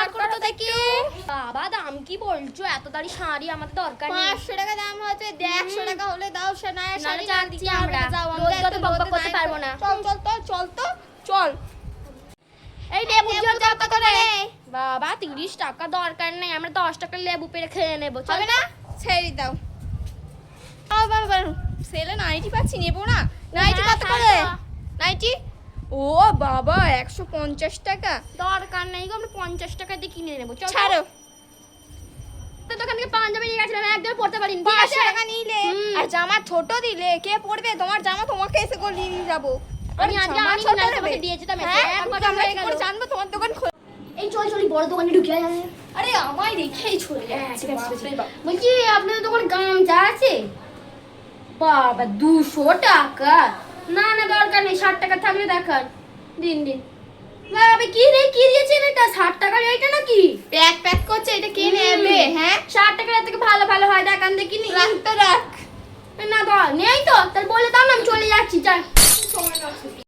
বার করো তো দেখি। বাবা দাম কি বলছো? এত দাঁড়ি শাড়ি আমাদের দরকার নেই। 500 টাকা দাম হচ্ছে, 100 টাকা হলে দাও সোনায় শাড়ি। যাচ্ছি আমরা, রোজ বকবক করতে পারবো না। চল তো চল। এই লেবু জল কত করে? বাবা 30 টাকা দরকার নেই, আমরা 10 টাকা লেবু পেরে খেয়ে নেবো। হবে না, ছেড়ে দাও। বাবা সেলে নাইটি পাচ্ছি, নেবো না। নাইটি কত করে? নাইটি ও বাবা 150 টাকা। দরকার নেই গো, আমরা 50 টাকা দিয়ে কিনে নেবো। চল ছাড়ো। তো দোকান থেকে পাঞ্জাবি নিয়ে গেছিলাম, একদম পড়তে পারিনি। 500 টাকা নিলে আর জামা ছোট দিলে কে পরবে? তোমার জামা তোমাকে এসে করে নিয়ে যাবো। আমি আজকে জামা আনি ছোট না, দেবে? তোমাকে দিয়েছিলাম। হ্যাঁ, এক আমি কথা আমরা হয়ে কি গেল। করে জানবো তোমার দোকান এই চল চল বড় দোকানে ঢুকে যাবে। আরে আমায় দেখেই চলে যাচ্ছে। বাপরে বাপ। বলছি আপনাদের দোকানে গামছা আছে? বাবা 200 টাকা? না না দরকার নেই, 60 টাকা থাকলে দেখান। দিন দিন। বাবা কি রে, কি দিয়েছেন এটা? 60 টাকার এইটা নাকি? প্যাক করছে, এটা কে নেবে? হ্যাঁ 60 টাকার এর থেকে ভালো ভালো হয়, দেখান দেখি। রাখ তো রাখ। না দাও নেই তো, তাহলে বলে দাও না, আমি চলে যাচ্ছি। চল সময় নষ্ট।